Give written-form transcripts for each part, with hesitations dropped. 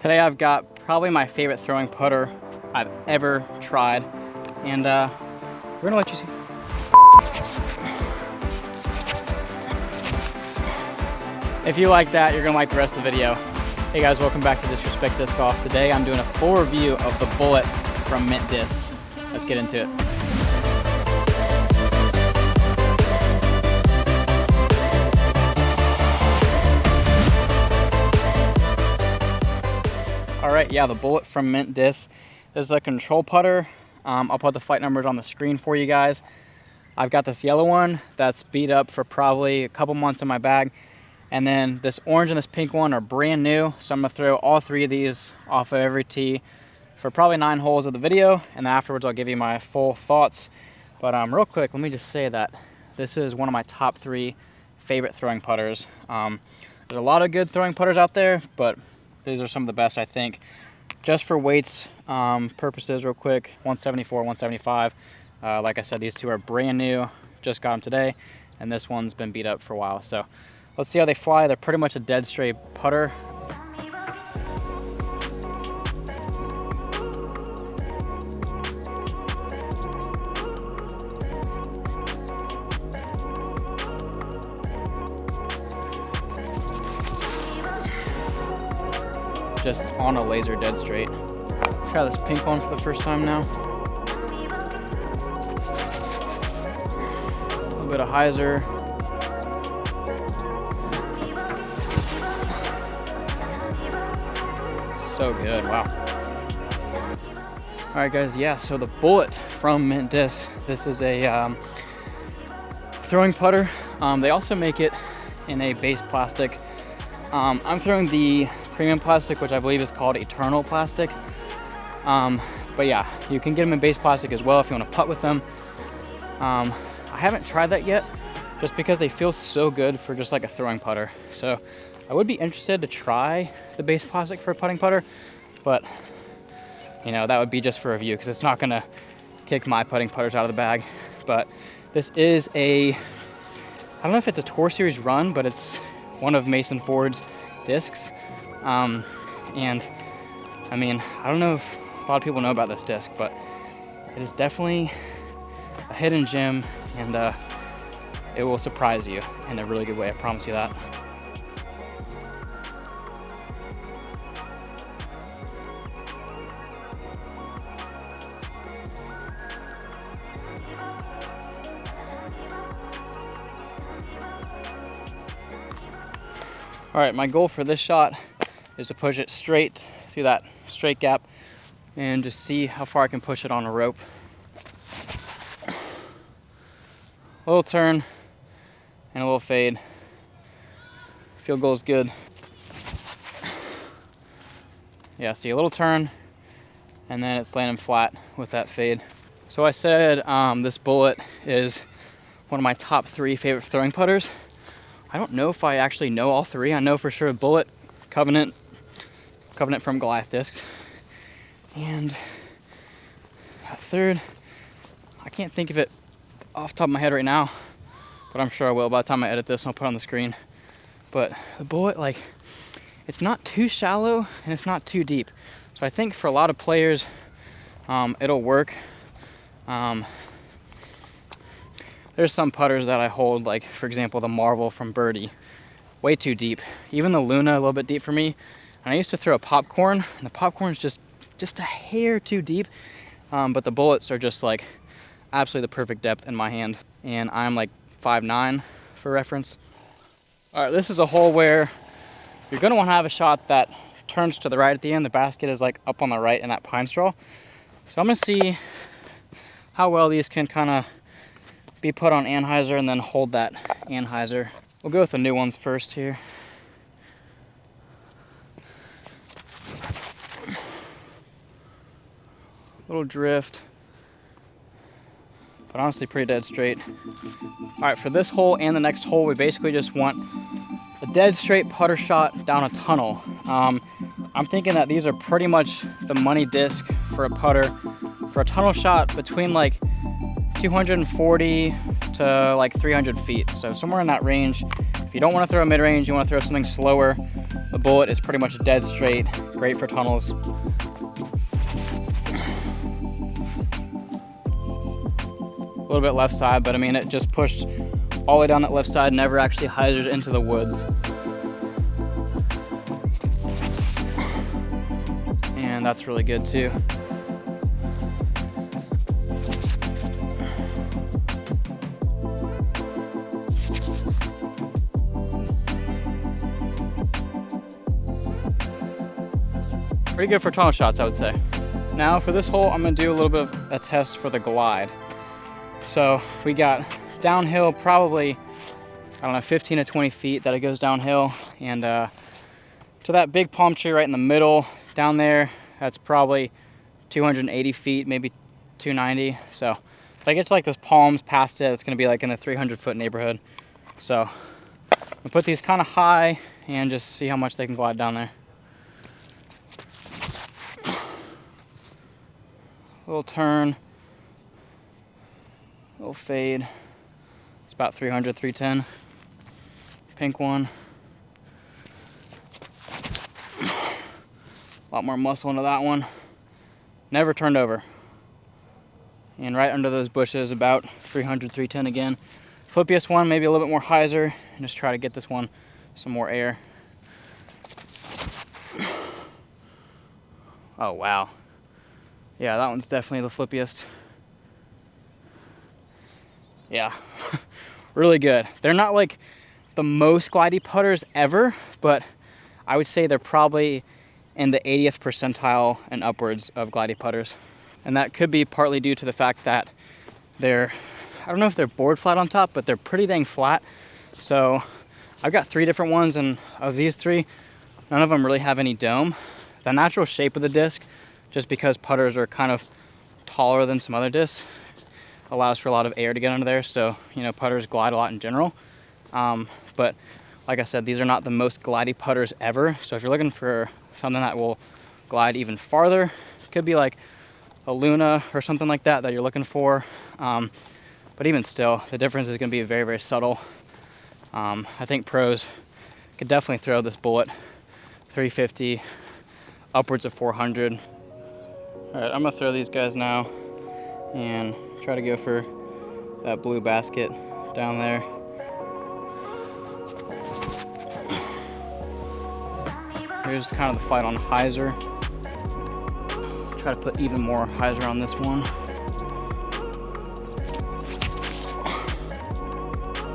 Today I've got probably my favorite throwing putter I've ever tried, and we're gonna let you see. If you like that, you're gonna like the rest of the video. Hey guys, welcome back to Disrespect Disc Golf. Today I'm doing a full review of the Bullet from Mint Disc. Let's get into it. All right, yeah, the Bullet from Mint Disc. This is a control putter. I'll put the flight numbers on the screen for you guys. I've got this yellow one that's beat up for probably a couple months in my bag. And then this orange and this pink one are brand new. So I'm gonna throw all three of these off of every tee for probably 9 holes of the video. And then afterwards I'll give you my full thoughts. But real quick, let me just say that this is one of my top 3 favorite throwing putters. There's a lot of good throwing putters out there, but these are some of the best, I think. Just for weights purposes, real quick, 174, 175. Like I said, these two are brand new. Just got them today. And this one's been beat up for a while. So let's see how they fly. They're pretty much a dead straight putter. Just on a laser dead straight. Try this pink one for the first time now. A little bit of hyzer. So good, wow. All right guys, yeah, so the Bullet from Mint Disc. This is a throwing putter. They also make it in a base plastic. I'm throwing the premium plastic, which I believe is called Eternal plastic. But yeah, you can get them in base plastic as well if you want to putt with them. I haven't tried that yet, just because they feel so good for just like a throwing putter. So I would be interested to try the base plastic for a putting putter, but you know, that would be just for review because it's not gonna kick my putting putters out of the bag. But this is I don't know if it's a Tour Series run, but it's one of Mason Ford's discs. And I mean, I don't know if a lot of people know about this disc, but it is definitely a hidden gem, and it will surprise you in a really good way, I promise you that. All right, my goal for this shot is to push it straight through that straight gap and just see how far I can push it on a rope. A little turn and a little fade. Field goal is good. Yeah, see a little turn and then it's landing flat with that fade. So I said this Bullet is one of my top 3 favorite throwing putters. I don't know if I actually know all 3. I know for sure Bullet, Covenant from Goliath Discs, and a third, I can't think of it off the top of my head right now, but I'm sure I will by the time I edit this and I'll put it on the screen. But the Bullet, like, it's not too shallow and it's not too deep. So I think for a lot of players, it'll work. There's some putters that I hold, like for example the Marvel from Birdie, way too deep. Even the Luna, a little bit deep for me. And I used to throw a Popcorn, and the Popcorn's just a hair too deep. But the Bullets are just like absolutely the perfect depth in my hand. And I'm like 5'9" for reference. All right, this is a hole where you're gonna wanna have a shot that turns to the right at the end. The basket is like up on the right in that pine straw. So I'm gonna see how well these can kind of be put on anhyzer and then hold that anhyzer. We'll go with the new ones first here. Little drift, but honestly pretty dead straight. All right, for this hole and the next hole, we basically just want a dead straight putter shot down a tunnel. I'm thinking that these are pretty much the money disc for a putter. For a tunnel shot between like 240 to like 300 feet. So somewhere in that range. If you don't want to throw a mid-range, you want to throw something slower, The bullet is pretty much dead straight, great for tunnels. A little bit left side, but I mean, it just pushed all the way down that left side, never actually hyzered into the woods. And that's really good too. Pretty good for tunnel shots, I would say. Now for this hole, I'm gonna do a little bit of a test for the glide. So we got downhill probably, I don't know, 15 to 20 feet that it goes downhill. And to that big palm tree right in the middle down there, that's probably 280 feet, maybe 290. So if I get to like those palms past it, it's gonna be like in a 300-foot neighborhood. So I'm gonna put these kind of high and just see how much they can glide down there. Little turn, little fade. It's about 300, 310. Pink one. A lot more muscle into that one. Never turned over. And right under those bushes, about 300, 310 again. Flippiest one, maybe a little bit more hyzer, and just try to get this one some more air. Oh, wow. Yeah, that one's definitely the flippiest. Yeah, really good. They're not like the most glidey putters ever, but I would say they're probably in the 80th percentile and upwards of glidey putters. And that could be partly due to the fact that they're, I don't know if they're bored flat on top, but they're pretty dang flat. So I've got 3 different ones, and of these 3, none of them really have any dome. The natural shape of the disc, just because putters are kind of taller than some other discs, allows for a lot of air to get under there. So, you know, putters glide a lot in general. But like I said, these are not the most glidey putters ever. So if you're looking for something that will glide even farther, it could be like a Luna or something like that you're looking for. But even still, the difference is going to be very, very subtle. I think pros could definitely throw this bullet 350, upwards of 400. All right, I'm gonna throw these guys now and try to go for that blue basket down there. Here's kind of the fight on hyzer. Try to put even more hyzer on this one.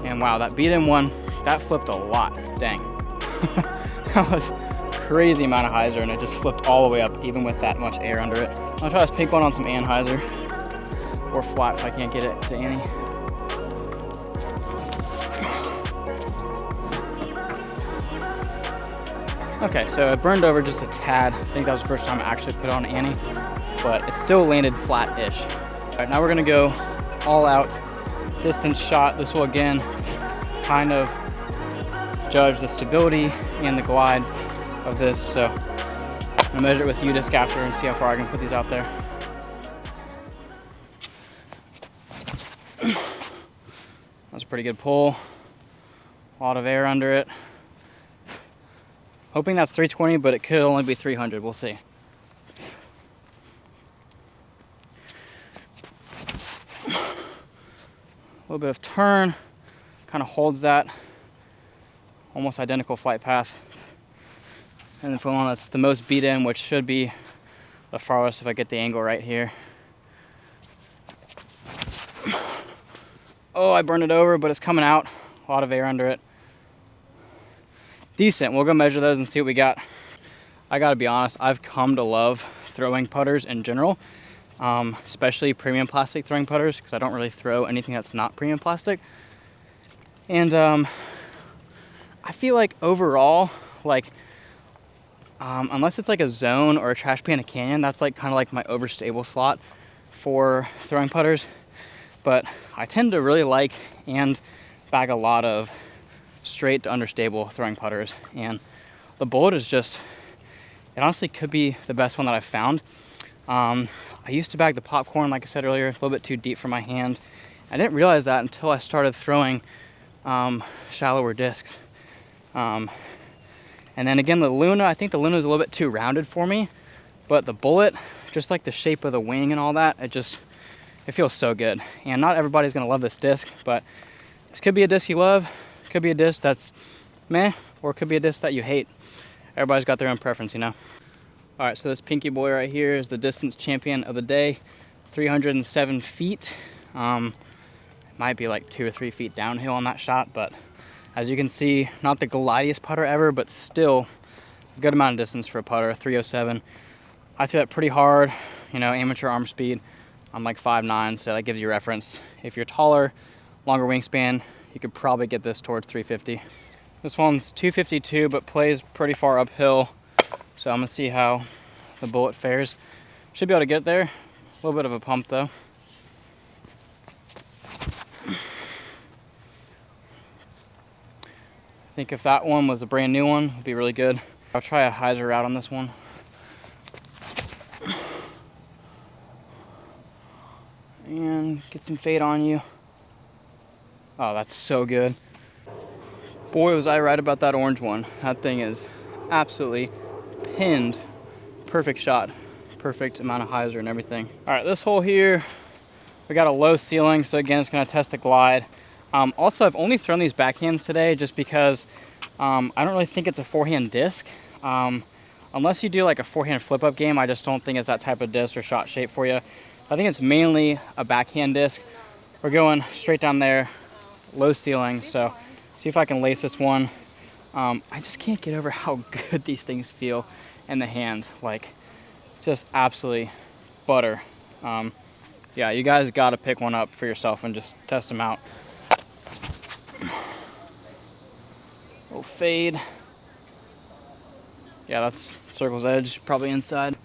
And wow, that beat-in one, that flipped a lot, dang. That was crazy amount of hyzer, and it just flipped all the way up, even with that much air under it. I'll try this pink one on some anhyzer, or flat if I can't get it to Annie. Okay, so it burned over just a tad. I think that was the first time I actually put it on Annie, but it still landed flat-ish. All right, now we're gonna go all out distance shot. This will again kind of judge the stability and the glide of this. So I'm gonna measure it with U-disc after and see how far I can put these out there. That's a pretty good pull. A lot of air under it. Hoping that's 320, but it could only be 300. We'll see. A little bit of turn, kind of holds that almost identical flight path. And then for one that's the most beat in, which should be the farthest if I get the angle right here. Oh, I burned it over, but it's coming out. A lot of air under it. Decent. We'll go measure those and see what we got. I gotta be honest, I've come to love throwing putters in general, especially premium plastic throwing putters, because I don't really throw anything that's not premium plastic. And I feel like overall, like, unless it's like a zone or a trash pan, a canyon, that's like kind of like my overstable slot for throwing putters. But I tend to really like and bag a lot of straight to understable throwing putters, and the bullet is just, it honestly could be the best one that I've found. I used to bag the popcorn, like I said earlier, a little bit too deep for my hand. I didn't realize that until I started throwing shallower discs. And And then again, the Luna, I think the Luna is a little bit too rounded for me, but the Bullet, just like the shape of the wing and all that, it feels so good. And not everybody's gonna love this disc, but this could be a disc you love, could be a disc that's meh, or it could be a disc that you hate. Everybody's got their own preference, you know? All right, so this pinky boy right here is the distance champion of the day, 307 feet. It might be like 2 or 3 feet downhill on that shot, but as you can see, not the glidiest putter ever, but still a good amount of distance for a putter, 307. I threw that pretty hard, you know, amateur arm speed. I'm like 5'9", so that gives you reference. If you're taller, longer wingspan, you could probably get this towards 350. This one's 252, but plays pretty far uphill. So I'm gonna see how the Bullet fares. Should be able to get there. A little bit of a pump though. I think if that one was a brand new one, it'd be really good. I'll try a hyzer route on this one. And get some fade on you. Oh, that's so good. Boy, was I right about that orange one. That thing is absolutely pinned. Perfect shot. Perfect amount of hyzer and everything. All right, this hole here, we got a low ceiling, so again, it's gonna test the glide. Also, I've only thrown these backhands today just because I don't really think it's a forehand disc. Unless you do like a forehand flip up game, I just don't think it's that type of disc or shot shape for you. I think it's mainly a backhand disc. We're going straight down there, low ceiling, so see if I can lace this one. I just can't get over how good these things feel in the hand. Like, just absolutely butter. Yeah, you guys gotta pick one up for yourself and just test them out. Little fade. Yeah, that's circle's edge, probably inside.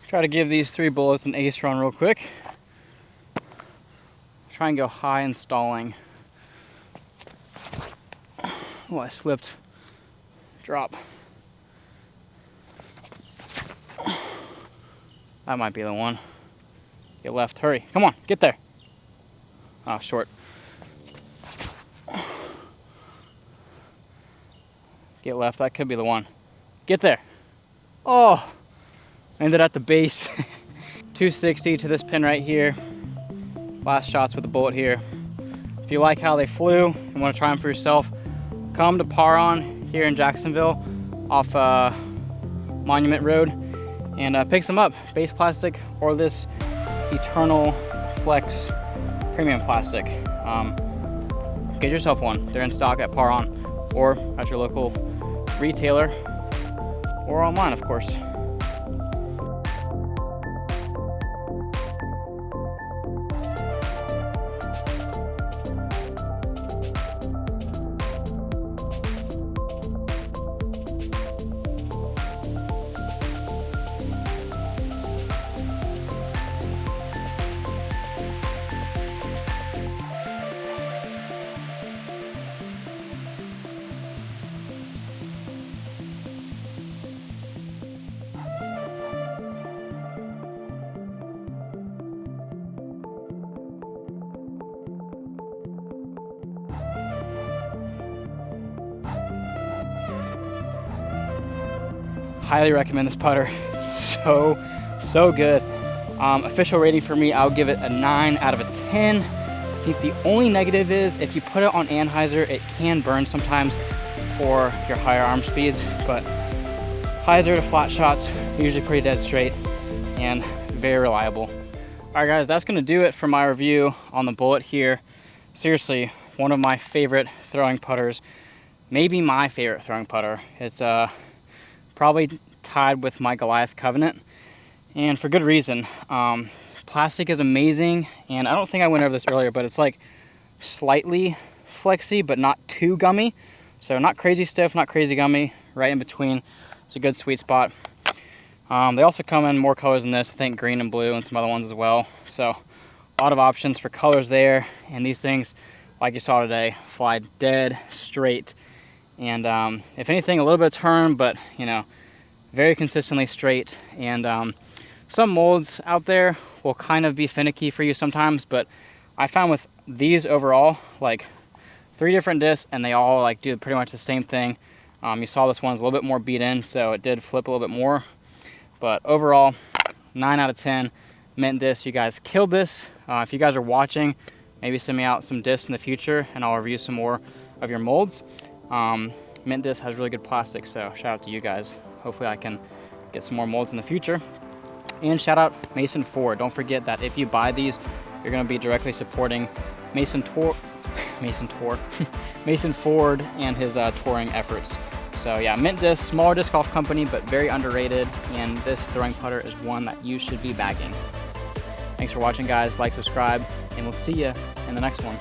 Try to give these 3 bullets an ace run real quick. Try and go high and stalling. Oh, I slipped. Drop. That might be the one. Get left, hurry, come on, get there. Oh, short. Get left, that could be the one. Get there. Oh, ended at the base. 260 to this pin right here. Last shots with the Bullet here. If you like how they flew and want to try them for yourself, come to Paron here in Jacksonville off Monument Road and pick some up. Base plastic or this Eternal Flex premium plastic. Get yourself one. They're in stock at Paron or at your local retailer or online, of course. Highly recommend this putter. It's so good. Official rating for me, I'll give it a 9 out of a 10. I think the only negative is if you put it on anhyzer, it can burn sometimes for your higher arm speeds, but hyzer to flat shots are usually pretty dead straight and very reliable. All right guys, that's gonna do it for my review on the Bullet here. Seriously, one of my favorite throwing putters, maybe my favorite throwing putter. It's probably tied with my Goliath Covenant, and for good reason. Plastic is amazing, and I don't think I went over this earlier, but it's like slightly flexy, but not too gummy. So not crazy stiff, not crazy gummy, right in between. It's a good sweet spot. They also come in more colors than this, I think green and blue and some other ones as well. So a lot of options for colors there, and these things, like you saw today, fly dead straight. And if anything, a little bit of turn, but you know, very consistently straight. And some molds out there will kind of be finicky for you sometimes, but I found with these overall, like 3 different discs, and they all like do pretty much the same thing. You saw this one's a little bit more beat in, so it did flip a little bit more. But overall, 9 out of 10 mint discs. You guys killed this. If you guys are watching, maybe send me out some discs in the future and I'll review some more of your molds. Mint disc has really good plastic, so shout out to you guys. Hopefully I can get some more molds in the future. And shout out Mason Ford. Don't forget that if you buy these, you're going to be directly supporting Mason Ford and his touring efforts. So yeah, mint disc, smaller disc golf company, but very underrated, and this throwing putter is one that you should be bagging. Thanks for watching, guys. Like, subscribe, and we'll see you in the next one.